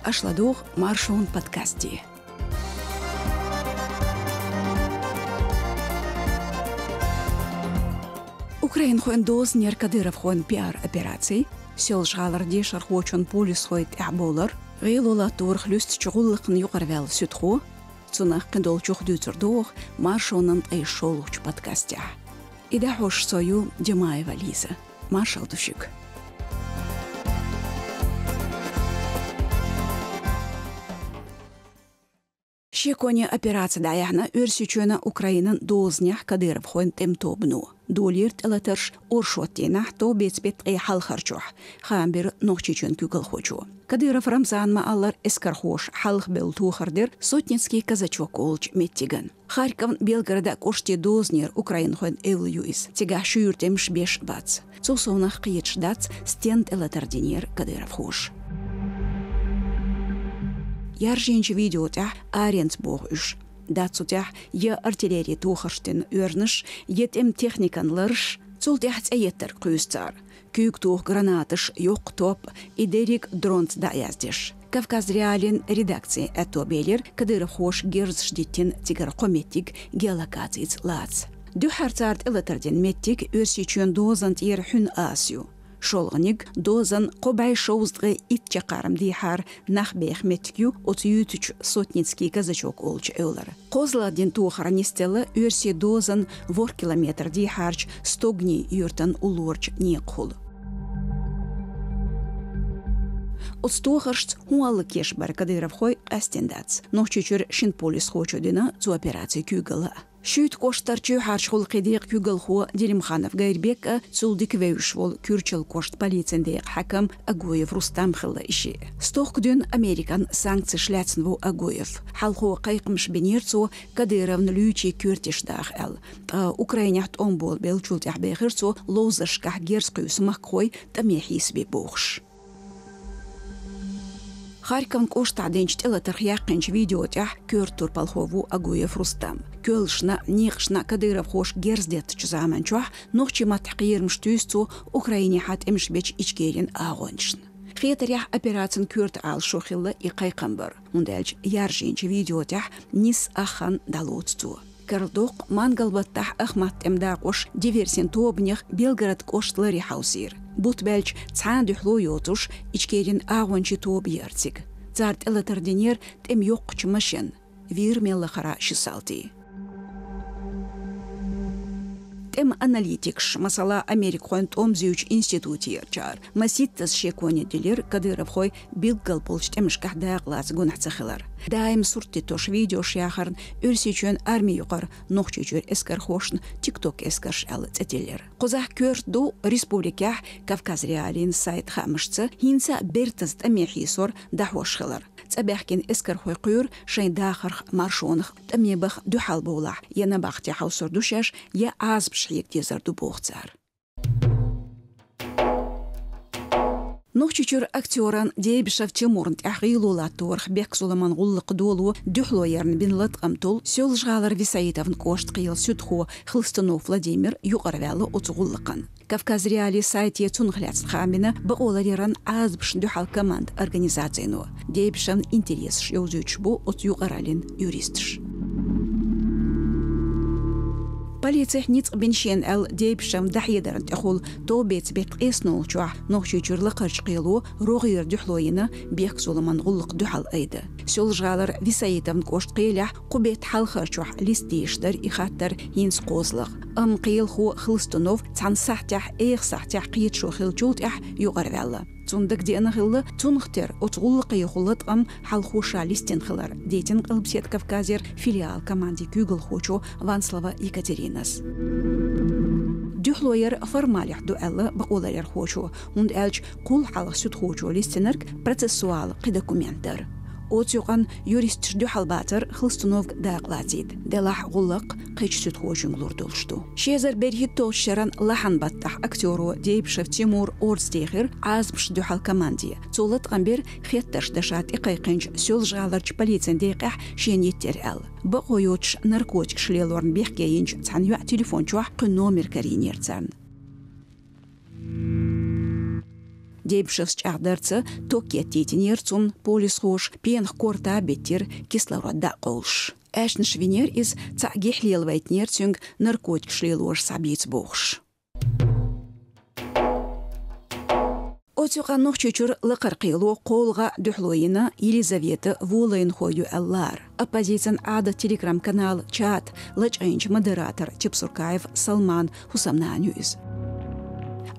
Ашладух маршон подкасти. Украин хоен доз нер Кадыров хоен пиар операции, сел жгалар дешар хочон полис хоет әболар, гейлола турх люст чугуллыкын юқарвел сүтху, цунах кендол чухдүцурдух маршонын эйшолуч подкастя. Ида хош сою Демаева Лиза. Маршал душик. Шеконе операция даяхна өрсючена Украинан дознях Кадыров хоен темтобну. Долирт элатерш оршоттенах то бецбет халхарчух. Хамбер нохчичен кюгл хочу. Кадыров Рамзан мааллар эскархош халх бел тухардер сотницкий казачок олч меттиган. Харьков Белгорода коште дознер Украин хоен эвлюис. Тига шюртемш беш бац. Цусонах киетш дац стенд элатардинер Кадыров хош. Яржинч видеотях аренцбог үш. Датсутях я артиллерия тухарштен өрныш, етем техникан лырш, цултях цәйеттер күйістар. Күйік тух гранатыш, йоқ топ, идерик дронц да яздеш. Кавказ реален редакция әтобелер, Кадыров хош герзшдеттен тигар қометтик геолокациец лац. Дюхарцарт элатерден меттик өрсичен дозант ер хүн асю. Шолғаник дозан қобай шоуздғы итче қарым дейхар нах бейх меткю отютуч сотницкий казачок олч эулар. Қозладен тухара нестелі өрсе дозан вор километр дейхарч стогни юртан улорч неқхул. Отстухаршт хуалы кеш бар Кадыров хой астендац. Нохчучур шинполис хочудина цу операции кюгала. Шүйт коштарчы харчхол қидиқ кюгал ху Делимханов Гайрбек цулдик веушвол кюрчел кошт полицендеq хакам Агоев Рустам хылла иши. Стохкден Американ санкции шляцнву Агоев. Халху қайқымш бенерцу Кадыровн лючи кюртишдах әл. Украинят омбол белчултях бейхирцу лозашках герскую смахкой тамехис бебохш. Харьков кошта денчт элатер яқинч видеотях кюртур палхову Агоев Рустам. Кölшна нихшна Кадыров хош герздет чузаманчуах нохчи матхирмш тюсту Украине хат эмшбеч ичгерин агоншн. Хетерях операцин кюрт ал шохилла и кайкамбар. Ундельч яржинч видеотях нис ахан далоцту. Кардук мангалбаттах ахмат эмдaqosh диверсин тобнях Белгород коштла рихаусир. Бутбелч цан духлу йотуш ичгерин агончи тоб ярциг. Зарт элатардинер тем йоқч машин. Вир меллахара шисалти. Тем аналитикш масала Америк хоент омзюч институтир чар. Маситтас шеконе дилер Кадыров хой билгал полч темшках дағлаз гунахцахилар. Даим сурти тош видео шяхарн өрсичен армия юқар нохчучур эскар хошн тикток эскарш әл цетелер. Қозах көрду республиках Кавказ реалин сайт хамышцы хинца бертаст амехисор дахошхилар. Цабяхкин эскар хой қюр шайн дахарх маршонах тамебах духал болах. Яна бахти хаусор душаш я азбш ектезарду бохцар. Нохчучур актеран Дейбишев Тимурн тахилула торх бек Суламан гуллык долу дюхлоерн бин латкамтул сел жгалар Висаитовн кошт қиыл сүтху Хлыстанов Владимир юқарвялы отугуллыкан. Кавказ реали сайт ецун хляц хамина баолареран азбш дюхал команд организацияну. Дейбишев интерес шеузючбу от юқаралин юристш. Полиция ниц беншен эл дейбшам дахидарн тахул то бец бет эснул чуах нохчучур лакарч қилу роғир дюхлоина бек Суламан гуллык дюхал айда. Сел жгалар Висаитовн кошт қилях қубет халхар чуах листиштар ихаттар хинс қозлық. Қил ху Хлыстанов цан сахтях эйх сахтях қиет шухил чултях юғарвялла. Цундак диана хилла цунхтер отгуллык йохулатqam халхуша листен хилар. Дейтин қылбсет Кавказер филиал команди Кюгл хочу Ванслава Екатеринас. Дюхлоер формалях дуэлла бақолалер хочу. Унд элч кул халх сүт хочу листенерк процессуал документер. Отюган юрист дюхал батыр Хлыстанов дақлатид. Делах гуллык қич сүт хочун лурдулшту. Шезер берхит толшаран лахан баттах актеру Дейбишев Тимур Орстехер азбш дюхал команди. Цолатqan бер хетташ дашат иқайқинч сел жгаларч полициян дейқах шенеттер әл. Бақойоч наркотик шлелорн бехкейинч цанюа телефон чуах номер каринерцан. Дейбшевс чахдерца токеттитинер цун полис хош пенх корта беттер кислородда қолш. Әшін швинер из цагих лелвайтнер цунг наркотик шлелош сабиц бохш. Отюға чучур лықырқилу қолға дұхлойына Елизавета Волайн хою әллар. Оппозициян ады телеграм-канал чат лачайынч модератор Чепсуркаев Салман Хусамнанюз.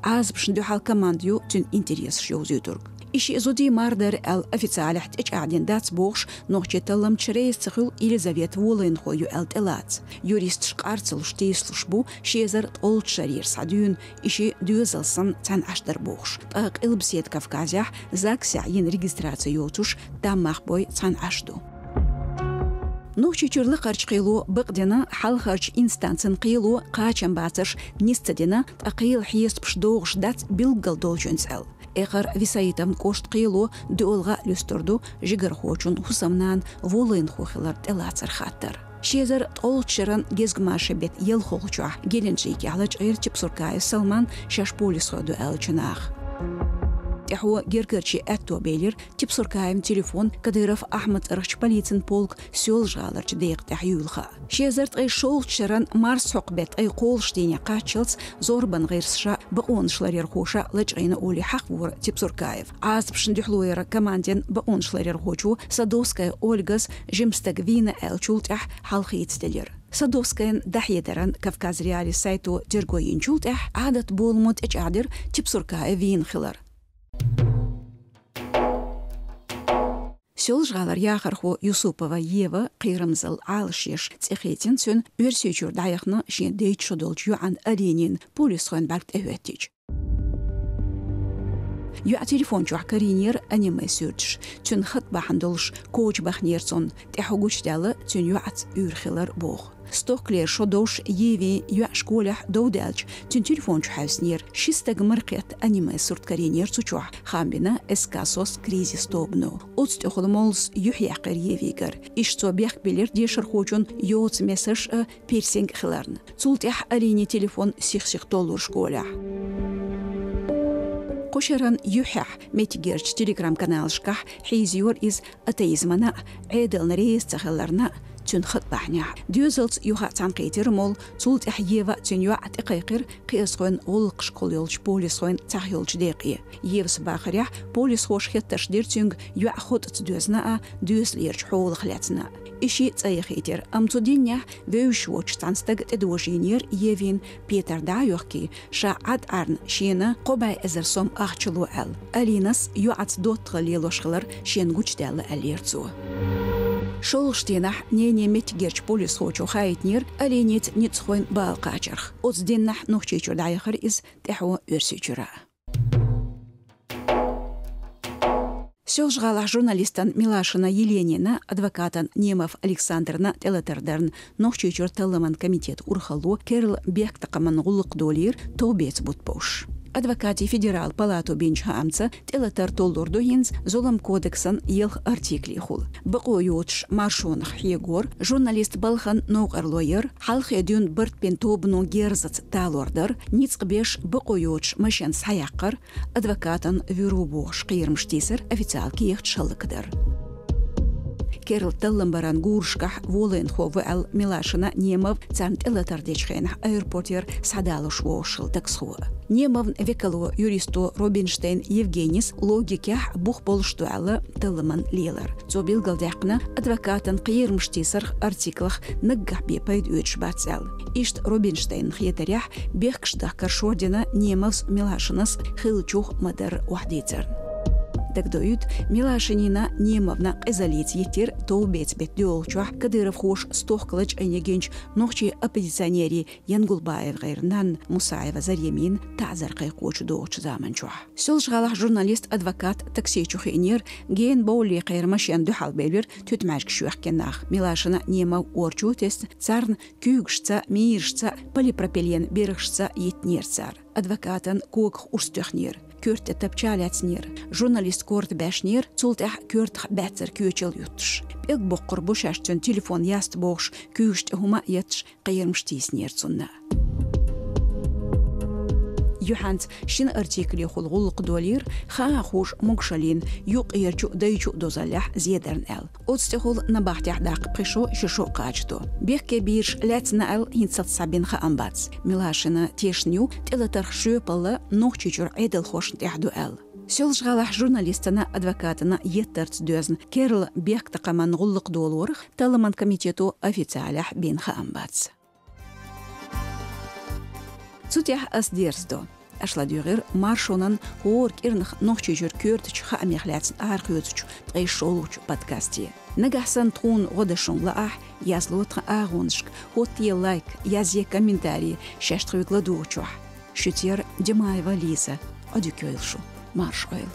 Аз бшынду хал командию тюн интерес шоузютург. Иши зуди мардер официалях течадин дац бохш нохчеталам чрейс цихил Елизавета Волайн хою элтелац. Юрист шкарцел штей службу шезар толт шарир садюн иши дюзалсан цан аштар бохш. Так илбсет Кавказях закся ен регистрация йотуш таммах бой цан ашту. Нухчичурлы қарчқилу бұқдена хал қарч инстанцин қилу қачан батырш нистадена тақил хиес пшдоғш дат билгал долженсел. Эқар висаитам кошт қилу дуолға люстурду жигар хочун хусамнан волын хохилар телацар хаттар. Шезар толчыран гезгмашы бет ел холчуа геленчейки алач айр Чепсуркаев Салман шашполис ходу әлчынақ. Тяху гергерчи этто белер Чепсуркаев телефон Кадыров Ахмад рахч полицин полк сёл жаларч дейк тахюлха. Шезарт ай шолчыран марс соқбет ай қолштене қачылс зорбан ғирсша бақоншларер хоша лачайна оли хақвур Чепсуркаев. Азбшын дюхлуэра команден бақоншларер хочу Садовская Ольгас жимстагвина элчултях халхийтстелер. Садовскаян дахьедеран Кавказ реали сайту дергоинчултях адат болмут эчадер Чепсуркаев винхилар. Сёл жғалар яқарху Юсупова Ева қиырымзыл алшеш цехетин сөн өрсөчүр даяқны шен дейт шодолч юан аренин полисхойн баркт әуәттеч. Юа телефон чуах каринер аниме сүрдш, түн хат бахандолш коуч бахнерсон, тәхугуч далы түн юат үрхилар бог. Стоклер шодош Еве юа школях доудалч, түн телефон чухавснер, шистаг маркет аниме сүрд каринер сучуах, хамбина эскасос кризис тобну. Отст охолмолс юхяқыр Евегер, ишцо бяқ белер дешір хочун йоц месаж персинг хиларн. Цултях арини телефон сих-сих толур школях. قشران يحح ميتجرش تليجرام كانال شكح حيزيور إز أتيزمنا عيدل نريز تخلرنا تون خط بحنيا ديوزلت يوها تنقيتر مول تولت أحييفا تون يوعت إقيقر قيسخوين أولقش قوليولش بوليسخوين تحيولش ديقية يفس باخريح بوليسخوش خيطش ديرتونغ يوعخوت تدوزنا دوز ليرش حول خلاتنا إشي تأيخيتر أمتودينيا ويوشوش تنستق تدوشينير يفين بيتر دايوخكي شاعد أرن شينا قباي إزرسوم أخشلو أليناس يوعت دوت غليلوشغلر شين غوش دال أليرتو شولشتينح نيني متجرش بوليس خوچو خايتنير ألينيت نتخوين بالقاچرخ أوزدينح نوخشيچو دايخر إز تحو ورسيچورا Сёлжғалах журналистан Милашина Еленина, адвокатан Немов Александрна Телетердерн, нохчучур Телеман комитет Урхалу, Керл Бехтакаман Гулук Долир, Тобец Будпош. Адвокати федерал палату бенчхамца Телетер Толдордуинс Золом кодексан елх артикли хул. Бақойотш маршонх Егор, журналист Балхан Ноғарлойер, халх едюн бірт пен тобну герзац талордер, ницқбеш бақойотш машен саяққар, адвокатан Вюрубош қиырмштисер официалки ехт шалықдер. Керл Теллембаран Гуршках Волын ховы ал Милашина Немов цант элатардечхенах аэропортер садалуш вошыл таксхуа. Немов векало юристу Робинштейн Евгенис логиках бух болштуалы Теллеман лелар. Зобил галдяқна адвокатан қиырмштисер артиклах наггах бепайд өтшбацал. Ишт Робинштейн хьетарях бехкшдах каршордина Немовс Милашинас хилчух мадер ухдицер. Дагдоют Милашинина Немовна изолит етер толбец бет дёлчуах Кадыров хош стохкалыч айнегенч нохчи оппозиционери Янгулбаев гайрнан Мусаева Зарьямин тазар кайкоч доч заманчуах. Сёлжгалах журналист-адвокат таксичухинер ген боули кайрмашян духал белбер тютмашк шуахкенах. Милашина Немов орчутест царн кюгшца миршца полипропилен берегшца етнерцар. Адвокатан кок урстөхнер. Кёрт тапчаляцнер, журналист корт бәшнер, цултах кёрт бәтсер кючел ютш. Бек боққыр бушаштын телефон яст боғш, күйшт хума етш қиырмштиснер цунна. يحنت شين ارتيكلي خلق دولير خا خوش مقشلين يوق يرجو دايجو دوزالح زيادرن ال أتستخل نباحت يحداق بخشو ششو قاجدو بيخ كبيرش لاتنا ال هنسات سابين خا أمباتس ملاشنا تيشنيو تلا ترخشو بلا نوخشجر عدل خوش تحدو ال سيلش غالح журналистана адвокатына еттарц дөзн керл бек тақаман ғуллық долорых таламан комитету официалях бен хаамбац. Цутях асдерсто. Ашла дюгер маршонан хор кирнах нохчижер кёртч хаамяхляцн архёцч тайшолуч подкасти. Нагасан трун родашон лаах язлотра агоншк хотти лайк язье комментарий шаштрыкладучух. Шутер Демаева Лиза. Адюкёйлшу. Марш ойл.